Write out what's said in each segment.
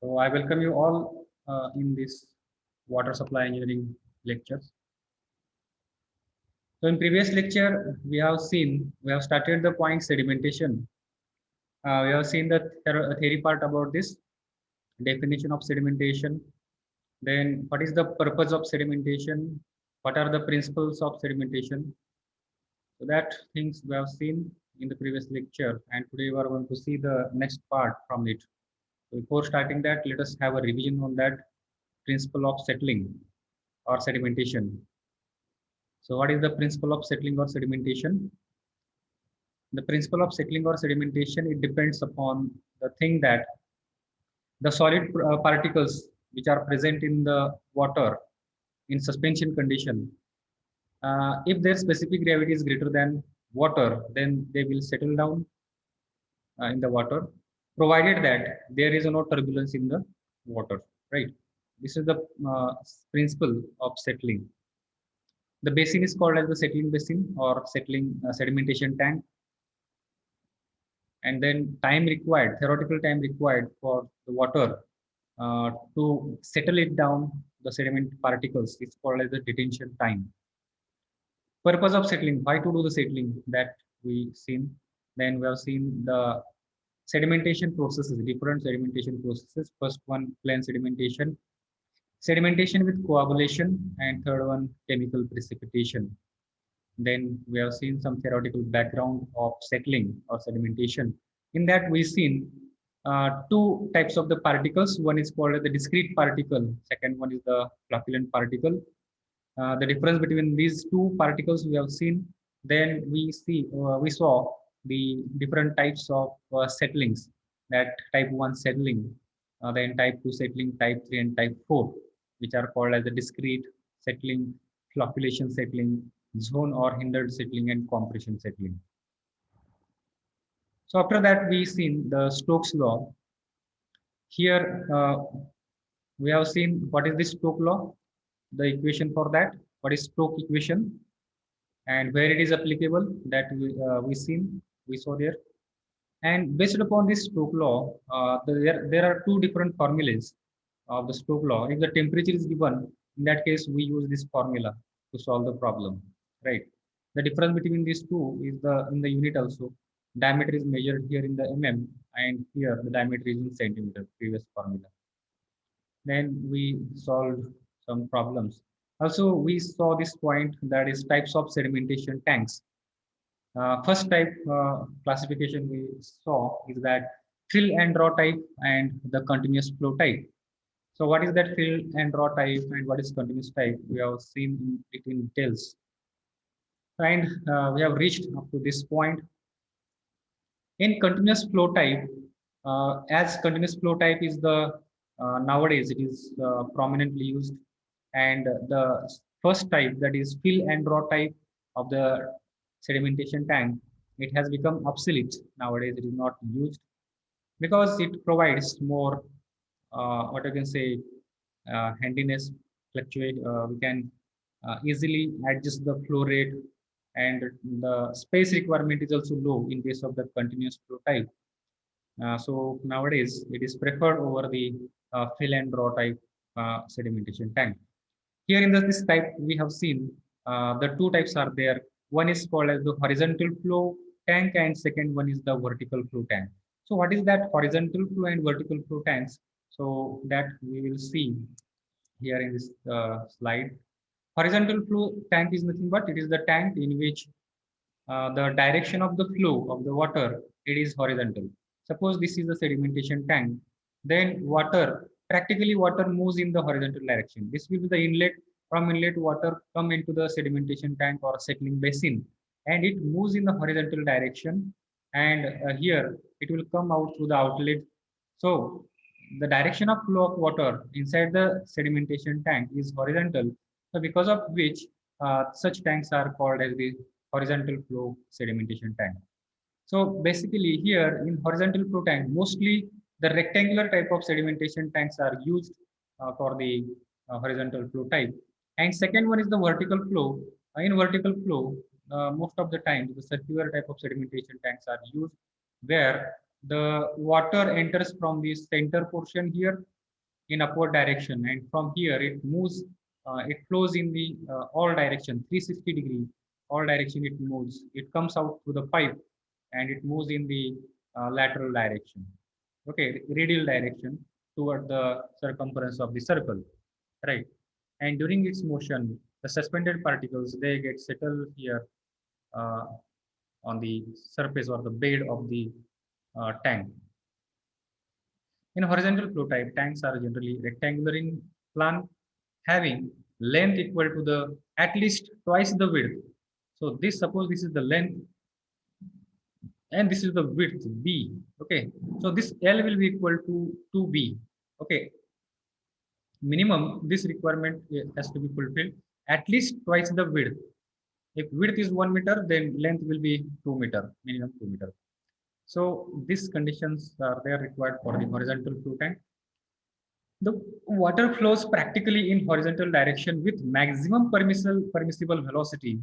So I welcome you all in this water supply engineering lectures. So in previous lecture, we have started the point sedimentation. We have seen the theory part about this definition of sedimentation. Then what is the purpose of sedimentation? What are the principles of sedimentation? So that things we have seen in the previous lecture, and today we are going to see the next part from it. So before starting that, let us have a revision on that principle of settling or sedimentation. So what is the principle of settling or sedimentation? The principle of settling or sedimentation, it depends upon the thing that the solid particles which are present in the water in suspension condition, if their specific gravity is greater than water, then they will settle down in the water, provided that there is no turbulence in the water, right? This is the uh, principle of settling. The basin is called as the settling basin or settling sedimentation tank. And then time required, theoretical time required for the water to settle it down, the sediment particles, is called as the detention time. Purpose of settling, why to do the settling, that we seen. Then we have seen the sedimentation processes, different sedimentation processes. First one, plain sedimentation, sedimentation with coagulation, and third one, chemical precipitation. Then we have seen some theoretical background of settling or sedimentation. In that, we've seen two types of the particles. One is called the discrete particle. Second one is the flocculent particle. The difference between these two particles we have seen. Then we saw the different types of settlings. That type 1 settling, then type 2 settling, type 3 and type 4, which are called as the discrete settling, flocculation settling, zone or hindered settling, and compression settling. So after that, we seen the Stokes law. Here we have seen what is the Stokes law, the equation for that, what is Stokes equation, and where it is applicable. That we saw there. And based upon this Stokes law, there are two different formulas of the Stokes law. If the temperature is given, in that case, we use this formula to solve the problem, right? The difference between these two is the in the unit also. Diameter is measured here in the mm, and here the diameter is in centimeter, previous formula. Then we solved some problems. Also, we saw this point, that is types of sedimentation tanks. First type classification we saw is that fill and draw type and the continuous flow type. So what is that fill and draw type and what is continuous type? We have seen it in details. And we have reached up to this point. In continuous flow type, as continuous flow type is the nowadays it is prominently used, and the first type, that is fill and draw type of the sedimentation tank, it has become obsolete nowadays. It is not used because it provides more what I can say handiness, fluctuate. We can easily adjust the flow rate, and the space requirement is also low in case of the continuous flow type. So nowadays it is preferred over the fill and draw type sedimentation tank. Here in this type, we have seen the two types are there. One is called as the horizontal flow tank, and second one is the vertical flow tank. So what is that horizontal flow and vertical flow tanks? So that we will see here in this slide. Horizontal flow tank is nothing but it is the tank in which the direction of the flow of the water, it is horizontal. Suppose this is the sedimentation tank, then practically water moves in the horizontal direction. This will be the inlet. From inlet, water come into the sedimentation tank or settling basin, and it moves in the horizontal direction. And here it will come out through the outlet. So the direction of flow of water inside the sedimentation tank is horizontal. So because of which such tanks are called as the horizontal flow sedimentation tank. So basically here in horizontal flow tank, mostly the rectangular type of sedimentation tanks are used for the horizontal flow type. And second one is the vertical flow. In vertical flow, most of the time the circular type of sedimentation tanks are used, where the water enters from the center portion here in upward direction, and from here it moves, it flows in the all direction, 360-degree, all direction it moves. It comes out through the pipe and it moves in the lateral direction, okay, radial direction toward the circumference of the circle, right? And during its motion, the suspended particles, they get settled here uh, on the surface or the bed of the tank. In horizontal flow type, tanks are generally rectangular in plan, having length equal to the at least twice the width. So this, suppose this is the length and this is the width B. Okay, so this L will be equal to 2B. Okay, minimum this requirement has to be fulfilled at least twice the width. If width is 1 meter, then length will be 2 meter, minimum 2 meter. So these conditions are there required for the horizontal flow tank. The water flows practically in horizontal direction with maximum permissible velocity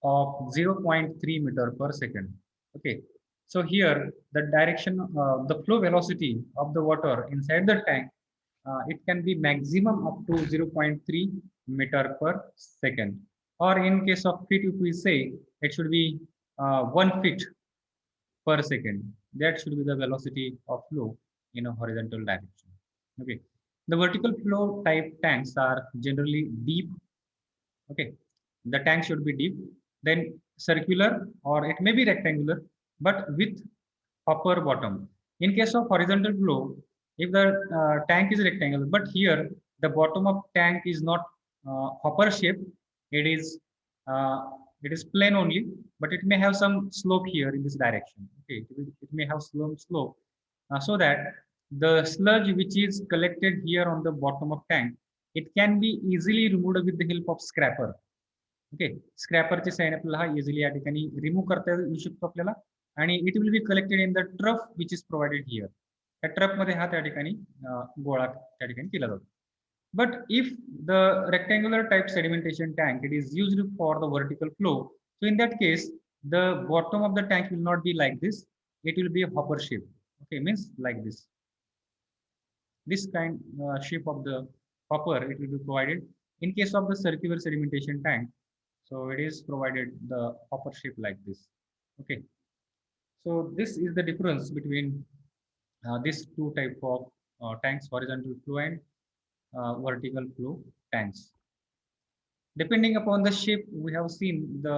of 0.3 meter per second. Okay, so here the direction, the flow velocity of the water inside the tank, it can be maximum up to 0.3 meter per second. Or in case of feet, if we say it should be 1 feet per second. That should be the velocity of flow in a horizontal direction. Okay. The vertical flow type tanks are generally deep. Okay. The tank should be deep, then circular or it may be rectangular, but with upper bottom. In case of horizontal flow, if the tank is rectangular, but here the bottom of tank is not hopper shape, it is uh, it is plain only, but it may have some slope here in this direction. Okay, it may have some slope, so that the sludge which is collected here on the bottom of tank, it can be easily removed with the help of scraper. Okay, स्क्रॅपरची sign आपल्याला हा easily या ठिकाणी remove करता येऊ शकतो आपल्याला, आणि it will be collected in the trough which is provided here. त्या ट्रफ मध्ये हा त्या ठिकाणी गोळा त्या ठिकाणी केला जातो. But if the rectangular type sedimentation tank, it is used for the vertical flow, so in that case the bottom of the tank will not be like this, it will be a hopper shape. Okay, means like this kind shape of the hopper it will be provided. In case of the circular sedimentation tank, so it is provided the hopper shape like this. Okay, so this is the difference between these two type of tanks, horizontal flow and vertical flow tanks. Depending upon the shape, we have seen the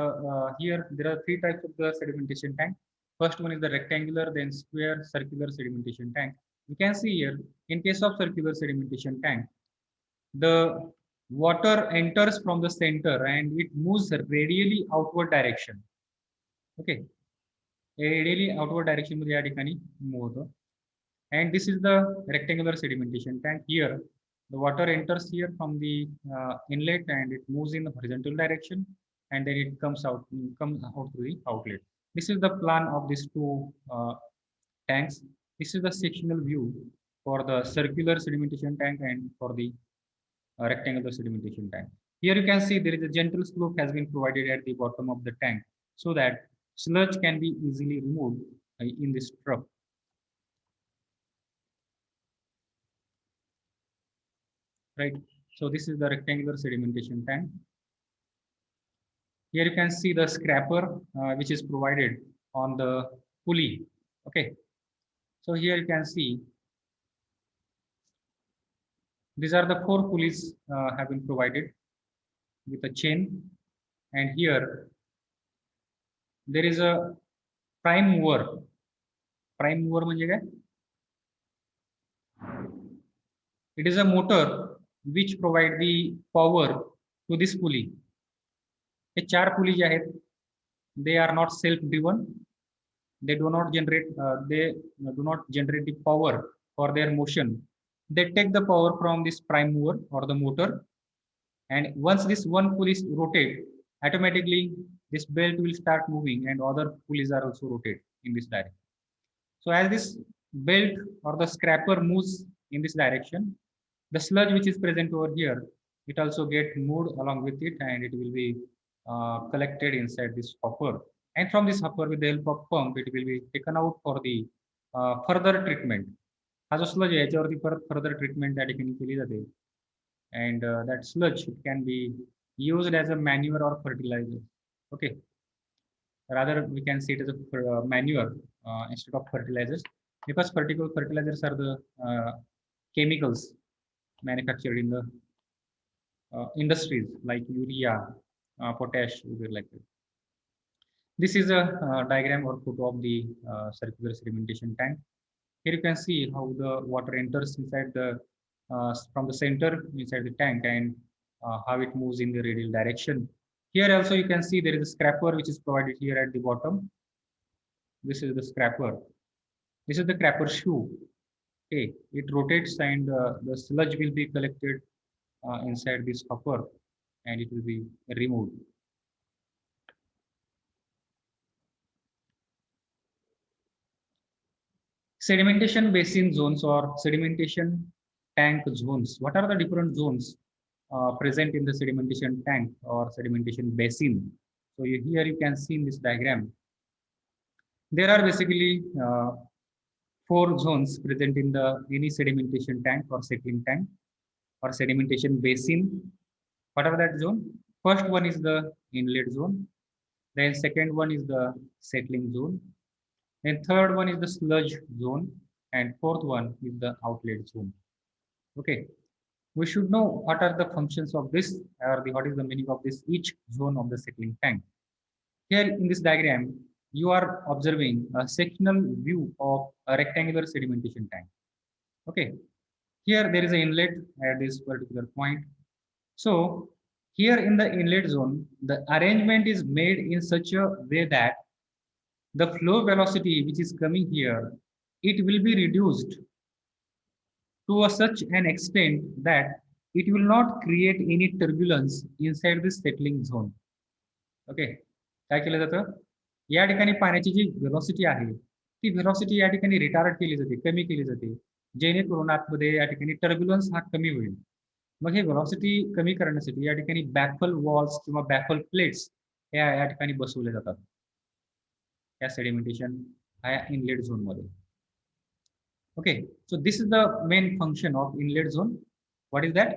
here there are three types of the sedimentation tank. First one is the rectangular, then square, circular sedimentation tank. You can see here, in case of circular sedimentation tank, the water enters from the center and it moves radially outward direction. Okay, radially outward direction मध्ये या ठिकाणी move होतो. And this is the rectangular sedimentation tank. Here the water enters here from the inlet and it moves in the horizontal direction, and then it comes out through the outlet. This is the plan of these two tanks. This is the sectional view for the circular sedimentation tank and for the rectangular sedimentation tank. Here you can see there is a gentle slope has been provided at the bottom of the tank so that sludge can be easily removed in this trough. Right. So this is the rectangular sedimentation tank. Here you can see the scraper which is provided on the pulley. Okay. So here you can see these are the 4 pulleys have been provided with a chain, and here there is a prime mover. Prime mover म्हणजे काय? It is a motor which provide the power to this pulley. Hey 4 pulley जे आहेत, they are not self driven. They do not generate the power for their motion. They take the power from this prime mover or the motor, and once this one pulley is rotate, automatically this belt will start moving and other pulleys are also rotate in this direction. So as this belt or the scraper moves in this direction, the sludge which is present over here, it also get moved along with it, and it will be collected inside this hopper. And from this hopper, with the help of pump, it will be taken out for the further treatment, हा जो sludge आहे याच्यावरती परत further treatment त्या ठिकाणी केली जाते. And that sludge it can be used as a manure or fertilizer. Okay, rather we can see it as a manure instead of fertilizers, because particular fertilizers are the chemicals manufactured in the industries like urea, potash, like that. This is a diagram or photo of the circular sedimentation tank. Here you can see how the water enters inside the from the center inside the tank, and how it moves in the radial direction. Here also you can see there is a scraper which is provided here at the bottom. This is the scraper. This is the scraper shoe. Okay, it rotates and the sludge will be collected inside this hopper and it will be removed. Sedimentation basin zones or sedimentation tank zones. What are the different zones present in the sedimentation tank or sedimentation basin? So here you can see in this diagram, there are basically 4 zones present in the any sedimentation tank or settling tank or sedimentation basin. What are that zone? First one is the inlet zone. Then second one is the settling zone. Then third one is the sludge zone, and fourth one is the outlet zone. Okay, we should know what are the functions of this, or what is the meaning of this each zone of the settling tank. Here in this diagram, you are observing a sectional view of a rectangular sedimentation tank. Okay, here there is an inlet at this particular point. So here in the inlet zone, the arrangement is made in such a way that the flow velocity which is coming here, it will be reduced to such an extent that it will not create any turbulence inside this settling zone. Okay, काय केलं जातं, या ठिकाणी पाण्याची जी velocity आहे ती velocity या ठिकाणी रिटार्ड केली जाते, कमी केली जाते, जेणेकरून आतमध्ये या ठिकाणी टर्ब्युलन्स हा कमी होईल. मग हे व्हेलॉसिटी कमी करण्यासाठी या ठिकाणी बॅकल वॉल्स किंवा बॅकल प्लेट्स या ठिकाणी बसवल्या जातात या सेडिमेंटेशन ह्या इनलेट झोन मध्ये. Okay, so this is the main function of inlet zone. What is that?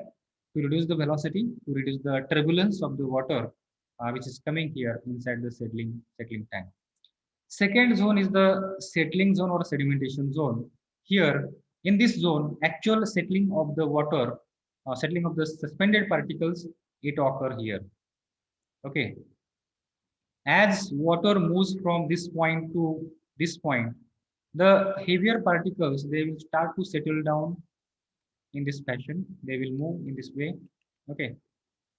To reduce the velocity, to reduce the turbulence of the water which is coming here inside the settling tank. Second zone is the settling zone or sedimentation zone. Here in this zone, actual settling of the water, settling of the suspended particles, it occur here. Okay, as water moves from this point to this point, the heavier particles, they will start to settle down in this fashion. They will move in this way. Okay,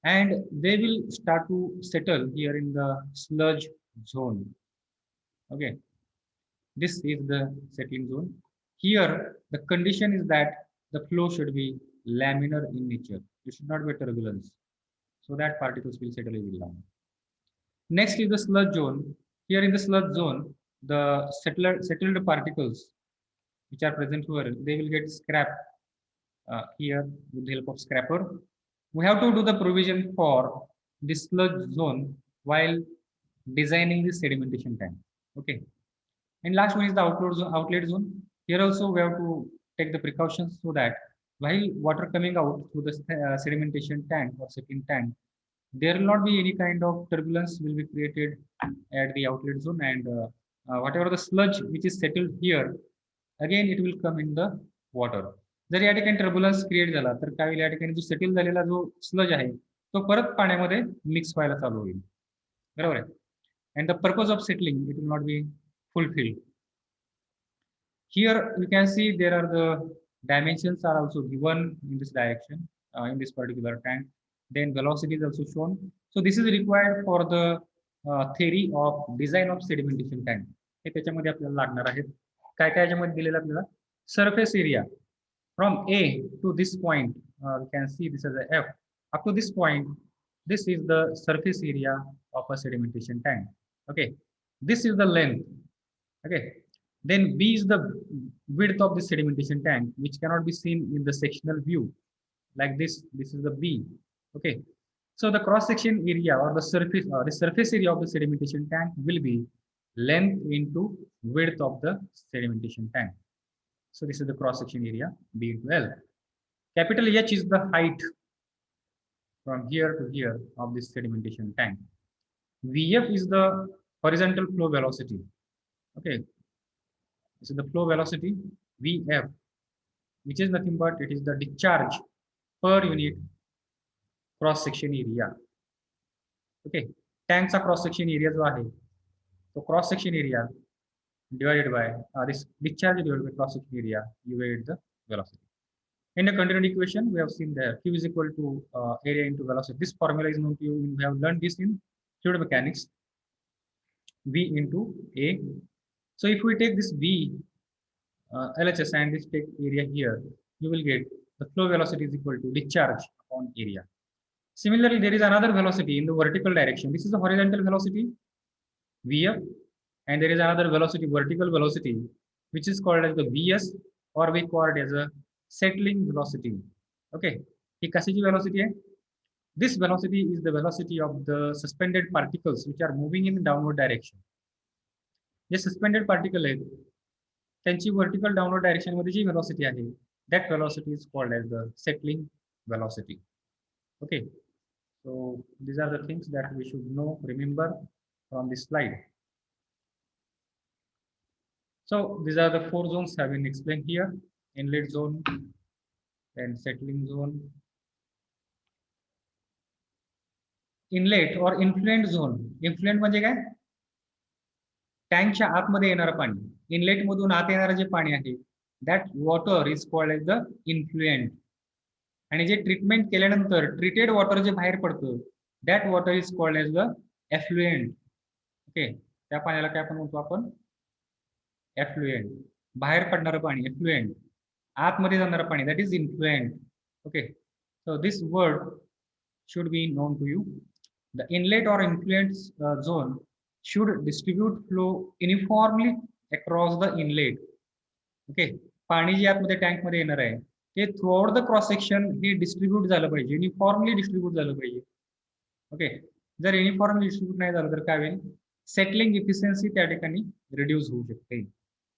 and they will start to settle here in the sludge zone. Okay, this is the settling zone. Here the condition is that the flow should be laminar in nature. It should not be turbulence, so that particles will settle easily down. Next is the sludge zone. Here in the sludge zone, the settled particles which are present here, they will get scrapped here with the help of scraper. We have to do the provision for this sludge zone while designing the sedimentation tank. Okay, and last one is the outlet zone. Here also we have to take the precautions so that while water coming out through the sedimentation tank or settling tank, there will not be any kind of turbulence will be created at the outlet zone, and whatever the sludge which is settled here, again it will come in the water. जर या ठिकाणी turbulence create झाला तर काय होईल, या ठिकाणी जो सेटल झालेला जो स्लज आहे तो परत पाण्यामध्ये मिक्स व्हायला चालू होईल, बरोबर आहे. And the purpose of settling it will not be fulfilled. Here you can see there are the dimensions are also given in this direction in this particular tank. Then velocity is also shown. So this is required for the theory of design of sedimentation tank. हे त्याच्यामध्ये आपल्याला लागणार आहेत. काय काय याच्यामध्ये दिलेलं आपल्याला surface area from A to this point, we can see this as a F. Up to this point, this is the surface area of a sedimentation tank. Okay, this is the length. Okay, then B is the width of the sedimentation tank, which cannot be seen in the sectional view like this. This is the B. Okay, so the cross section area or the surface area of the sedimentation tank will be length into width of the sedimentation tank. So this is the cross section area B into L. Capital H is the height from here to here of this sedimentation tank. Vf is the horizontal flow velocity. Okay, this is the flow velocity Vf, which is nothing but it is the discharge per unit cross section area. Okay, tankचा cross section area जो आहे तो cross section area divided by this discharge divided by cross section area, you weighed the velocity. In a continued equation, we have seen there Q is equal to area into velocity. This formula is known to you. We have learned this in fluid mechanics. V into A. So if we take this V, LHS, and this take area here, you will get the flow velocity is equal to discharge upon area. Similarly, there is another velocity in the vertical direction. This is the horizontal velocity, Vf, and there is another velocity, vertical velocity, which is called as the Vs, or we call it as a settling velocity. Okay, ही कशाची velocity आहे? This velocity is the velocity of the suspended particles which are moving in downward direction. J suspended particle आहेत त्यांची vertical downward direction मध्ये जी velocity आहे, that velocity is called as the settling velocity. Okay, so these are the things that we should know, remember from this slide. So these are the four zones have been explained here: inlet zone, then settling zone, inlet और influential zone. Influential म्हणजे काय? टँकच्या आतमध्ये येणारं पाणी. Inlet मधून आत येणारं जे पाणी आहे that water is called as the influent. आणि जे ट्रीटमेंट केल्यानंतर ट्रीटेड वॉटर जे बाहेर पडतं that water is called as the effluent. Okay, त्या पाण्याला काय आपण म्हणतो आपण? एफ्लुएंट. बाहेर पडणारं पाणी एफ्लुएंट, आतमध्ये जाणारं पाणी that is influential. Okay, so this word should be known to you. The inlet or influent zone should distribute flow uniformly across the inlet. Okay, पाणी जे आतमध्ये टँक मध्ये येणार आहे ते थ्रूआउट द क्रॉस सेक्शन हे डिस्ट्रीब्यूट झालं पाहिजे, uniformly distribute झालं पाहिजे. ओके, जर युनिफॉर्मली डिस्ट्रीब्यूट नाही झालं तर काय होईल? सेटलिंग इफिशियन्सी त्या ठिकाणी रिड्यूस होऊ शकते.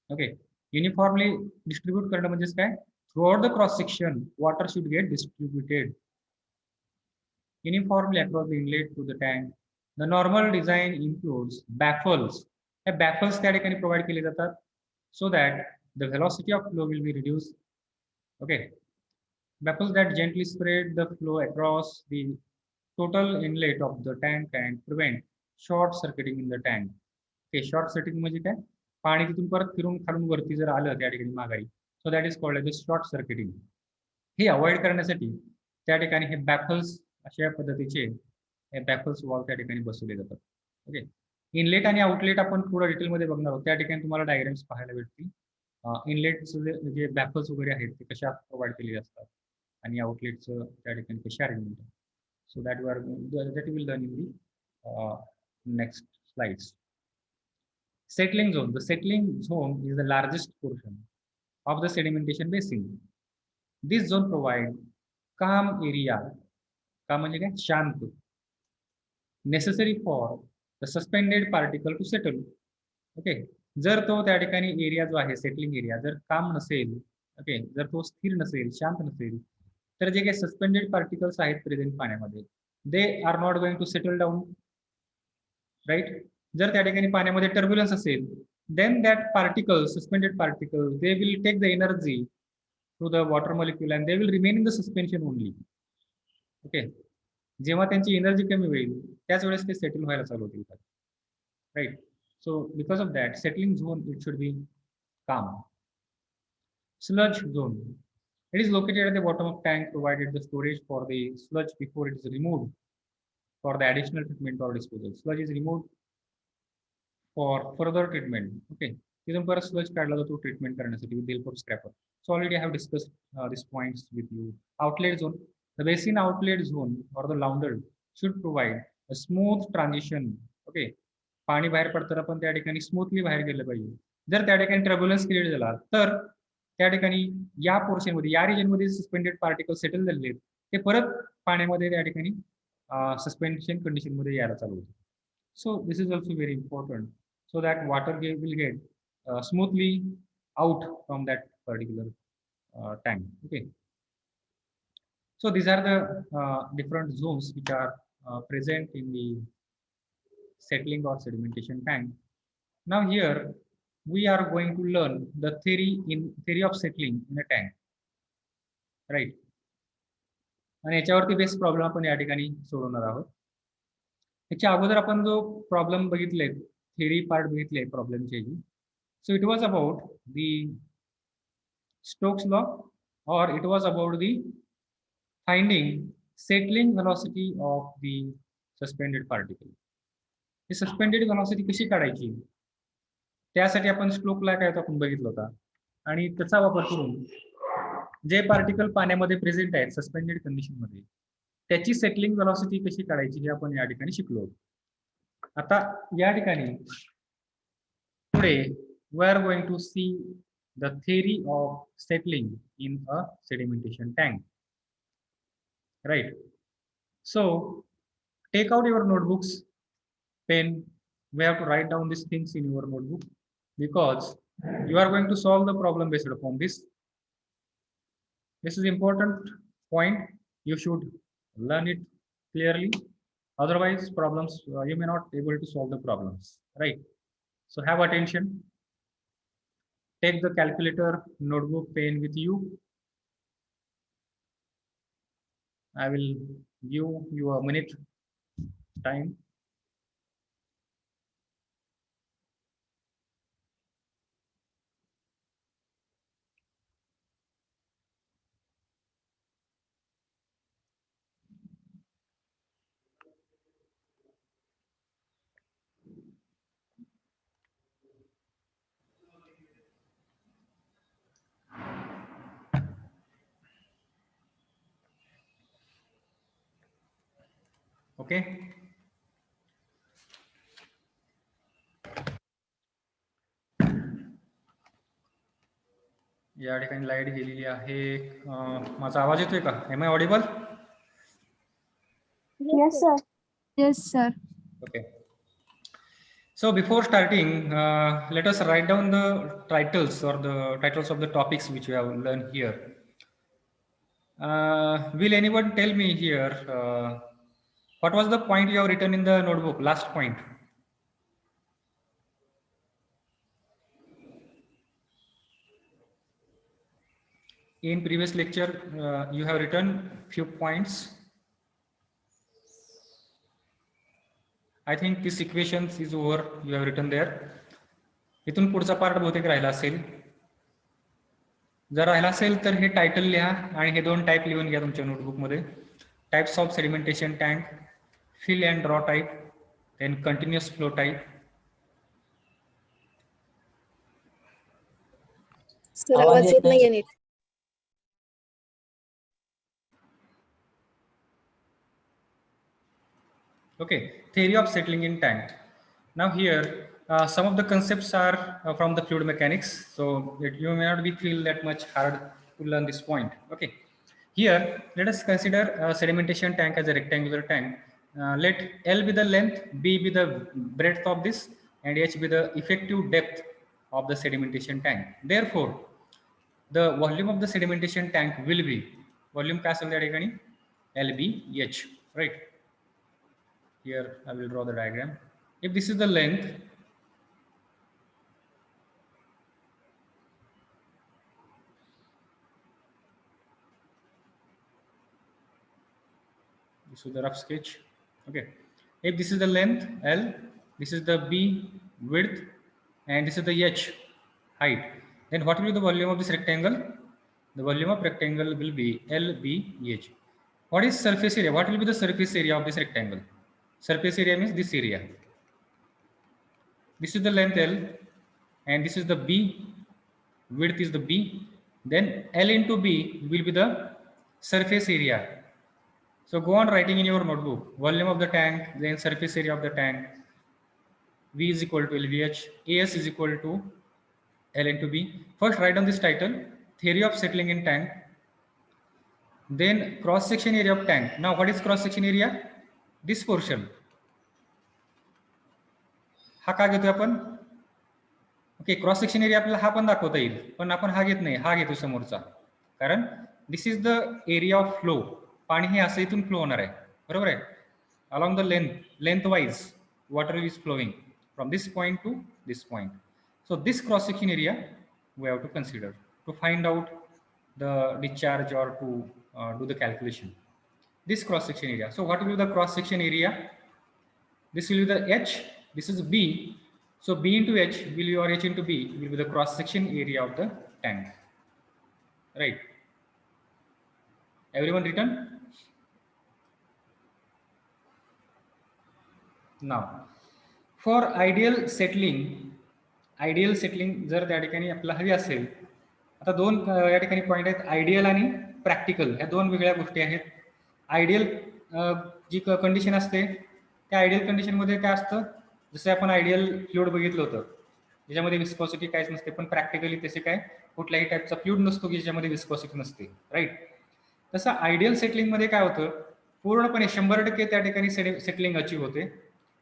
ओके, युनिफॉर्मली डिस्ट्रीब्यूट करणं म्हणजेच काय? Throughout the cross section water should get distributed uniformly across the inlet to the tank. The normal design includes baffles. The baffles त्या ठिकाणी provide केले जातात so that the velocity of flow will be reduced. Okay, baffles that gently spread the flow across the total inlet of the tank and prevent short circuiting in the tank. Okay, short circuiting म्हणजे काय? पाणी तिथून परत फिरून खालून वरती जर आलं त्या ठिकाणी माघारी, so that is called as a short circuiting. हे अवॉइड करण्यासाठी त्या ठिकाणी हे baffles अशा पद्धतीचे बॅफल्स वॉल त्या ठिकाणी बसवले जातात. ओके, इनलेट आणि आउटलेट आपण थोडं डिटेलमध्ये बघणार आहोत. त्या ठिकाणी तुम्हाला डायग्राम्स पाहायला भेटतील. इनलेटचे जे बॅफल्स वगैरे आहेत ते कशा प्रोव्हाइड केलेले असतात आणि आउटलेटचं त्या ठिकाणी कशा अरेंजमेंट आहे. So that will learn in the next slides. Settling zone. The settling zone is the largest portion of the sedimentation basin. This zone provides calm area. का म्हणजे काय? शांत. Necessary for the suspended particle to settle. Okay, जर तो त्या ठिकाणी area जो आहे सेटलिंग एरिया जर काम नसेल, ओके, जर तो स्थिर नसेल, शांत नसेल, तर जे काही सस्पेंडेड पार्टिकल्स आहेत प्रेझेंट पाण्यामध्ये they are not going to settle down, right. जर त्या ठिकाणी पाण्यामध्ये टर्ब्युलन्स असेल then that particle, suspended particle, they will take the energy through the water molecule and they will remain in the suspension only. Okay, जेव्हा त्यांची energy कमी होईल त्याच वेळेस ते सेटल व्हायला चालू होतील, right. So because of that settling zone it should be calm. Sludge zone. It is located at the bottom of tank, provided the storage for the sludge before it is removed for the additional treatment or disposal. Sludge is removed for further treatment. Okay, तिथून परत sludge काढला जातो treatment करण्यासाठी with the help of scraper. So already I have discussed these points with you. Outlet zone. The basin outlet zone or the launder should provide a smooth transition. Okay, पाणी बाहेर पडताना पण त्या ठिकाणी smoothly बाहेर गेलं पाहिजे. जर त्या ठिकाणी टर्ब्युलन्स क्रिएट झाला तर त्या ठिकाणी या पोर्शन मध्ये, या रिजन मध्ये सस्पेंडेड पार्टिकल सेटल झालेले आहेत ते परत पाण्यामध्ये त्या ठिकाणी सस्पेन्शन कंडिशन मध्ये यायला चालू होते. So this is also very important. so that water will get smoothly out from that particular tank. Okay. So these are the different zones which are present in the settling or sedimentation tank. Now here we are going to learn the theory of settling in a tank, right? आणि याच्यावरती best problem आपण या ठिकाणी सोडवणार आहोत. याच्या अगोदर आपण जो प्रॉब्लेम बघितले, थिअरी पार्ट बघितले प्रॉब्लेमचे, so it was about the Stokes law, or it was about the finding settling velocity of the suspended particle. He suspended velocity कशी काढायची, त्यासाठी आपण स्टोक लॉ काय आपण बघितलं होता आणि त्याचा वापर करून जे पार्टिकल पाण्यामध्ये प्रेझेंट आहेत सस्पेंडेड कंडिशन मध्ये त्याची सेटलिंग व्हेलॉसिटी कशी काढायची हे आपण या ठिकाणी शिकलो. आता या ठिकाणी पुढे we are going to see the theory of settling in a sedimentation tank, right? So take out your notebooks, pen. We have to write down these things in your notebook because you are going to solve the problem based upon this. This is important point. You should learn it clearly, otherwise problems you may not able to solve the problems, right? So have attention. Take the calculator, notebook, pen with you. I will give you a minute time. Okay. या ठिकाणी light गेलेली आहे. माझा आवाज येतोय का? Am I audible? Yes, sir. Yes, sir. Okay. So before starting, let us write down the titles or the titles of the topics which we have learned here. Will anyone tell me here what was the point you have written in the notebook? Last point. In previous lecture, you have written few points. I think this equations is over. You have written there. इथून पुढचा part बहुतेक राहिला असेल. जर राहिला असेल तर हे title लिहा आणि हे दोन टाइप लिहून घ्या तुमच्या नोटबुक मध्ये. Types of sedimentation tank, fill and draw type, then continuous flow type. Sir आवाज येत नाहीये नीट. Okay, theory of settling in tank. Now here some of the concepts are from the fluid mechanics, so you may not be feel that much hard to learn this point. Okay, here let us consider a sedimentation tank as a rectangular tank. Let L be the length, B be the breadth of this, and H be the effective depth of the sedimentation tank. Therefore the volume of the sedimentation tank will be volume का असेल त्या ठिकाणी LBH, right? Here I will draw the diagram. If this is the length, this is the rough sketch. Okay. If this is the length L, this is the B width, and this is the H height, then what will be the volume of this rectangle? The volume of rectangle will be LBH. What is surface area? What will be the surface area of this rectangle? Surface area means this area. This is the length L, and this is the B, width is the B, then L into B will be the surface area. So go on writing in your notebook, volume of the tank, then surface area of the tank. V is equal to LVH, AS is equal to L into B. First write down this title, theory of settling in tank. Then cross section area of tank. Now what is cross section area? This portion. हा का घेतोय आपण? Okay, cross section area आपल्याला हा पण दाखवता येईल, पण आपण हा घेत नाही, हा घेतो समोरचा. कारण this is the area of flow. पाणी हे असं इथून फ्लो होणार आहे, बरोबर आहे. Along the length wise water is flowing from this point to this point. So this cross section area we have to consider to find out the discharge or to do the calculation. This cross section area. So what will be the cross section area? This will be the H. This is B. So B into H will be, or H into B will be the cross section area of the tank. Right. Everyone written? Now for ideal settling जर त्या ठिकाणी आपल्याला हवी असेल, आता दोन या ठिकाणी पॉईंट आहेत, आयडियल आणि प्रॅक्टिकल. ह्या दोन वेगळ्या गोष्टी आहेत. आयडियल जी कंडिशन असते त्या आयडियल कंडिशनमध्ये काय असतं, जसं आपण आयडियल फ्लुइड बघितलं होतं ज्याच्यामध्ये विस्कॉसिटी काहीच नसते, पण प्रॅक्टिकली तसे काय कुठल्याही टाईपचा फ्लुइड नसतो की ज्याच्यामध्ये विस्कॉसिटी नसते, राईट. तसं आयडियल सेटलिंगमध्ये काय होतं, पूर्णपणे 100% त्या ठिकाणी सेटलिंग अचीव होते.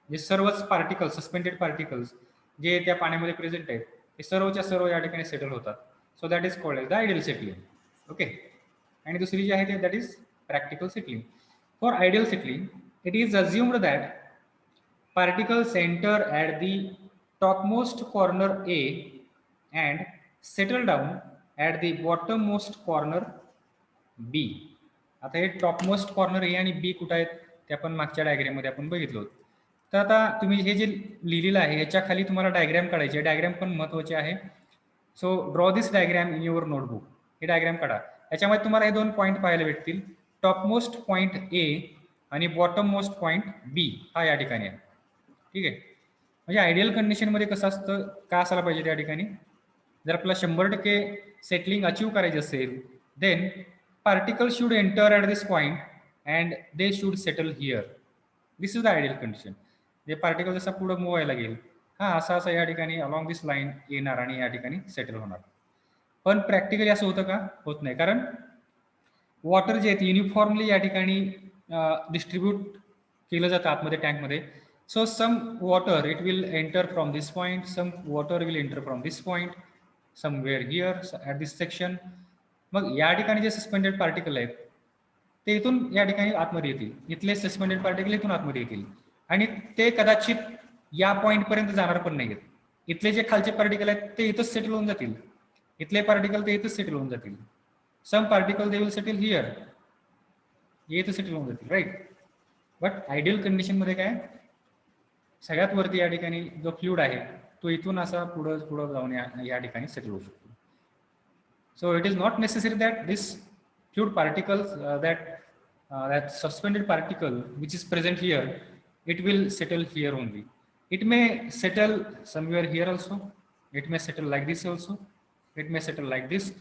जे सर्वच पार्टिकल्स, सस्पेंडेड पार्टिकल्स जे त्या पाण्यामध्ये प्रेझेंट आहेत ते सर्वच्या सर्व या ठिकाणी सेटल होतात. So that is called as the ideal settling. Okay. आणि दुसरी जी आहे ते that is practical settling. For ideal settling it is assumed that particles enter at the topmost corner A and settle down at the bottommost corner B. आता हे topmost corner ए आणि B कुठे आहेत ते आपण मागच्या डायग्राम मध्ये आपण बघितलं होतं. तर आता तुम्ही हे जे लिहिलेलं आहे याच्या खाली तुम्हाला डायग्राम काढायची आहे. डायग्राम पण महत्वाचे आहे. So draw this diagram in your notebook. हे डायग्राम काढा. याच्यामध्ये तुम्हाला हे दोन पॉईंट पाहायला भेटतील. टॉपमोस्ट पॉईंट ए आणि बॉटम मोस्ट पॉईंट बी हा या ठिकाणी आहे. ठीक आहे. म्हणजे आयडियल कंडिशनमध्ये कसं असतं, काय असायला पाहिजे त्या ठिकाणी, जर आपल्याला 100% सेटलिंग अचीव करायची असेल then particle should enter at this point and they should settle here. This is the ideal condition. जे पार्टिकल जसा पुढे मूव्ह व्हायला लागेल, हा असा या ठिकाणी अलॉंग दिस लाईन येणार आणि या ठिकाणी सेटल होणार. पण प्रॅक्टिकली असं होतं का? होत नाही. कारण वॉटर जे आहेत युनिफॉर्मली या ठिकाणी डिस्ट्रीब्यूट केलं जातं आतमध्ये टँकमध्ये. So some water it will enter from this point, some water will enter from this point, somewhere here at this section. मग या ठिकाणी जे सस्पेंडेड पार्टिकल आहेत ते इथून या ठिकाणी आतमध्ये येतील, इथले सस्पेंडेड पार्टिकल इथून आतमध्ये येतील आणि ते कदाचित या पॉईंट पर्यंत जाणार पण नाहीत. इथले जे खालचे पार्टिकल आहेत ते इथंच सेटल होऊन जातील, इथले पार्टिकल ते इथंच सेटल होऊन जातील. Some particle they will settle here, इथं सेटल होऊन जातील, राईट. बट आयडियल कंडिशन मध्ये काय, सगळ्यात वरती या ठिकाणी जो फ्लुइड आहे तो इथून असा पुढं जाऊन या ठिकाणी सेटल होऊ शकतो. So it is not necessary that this fluid particles that suspended particle which is present here, it will settle here only. It may settle somewhere here also, it may settle like this also, it may settle like this.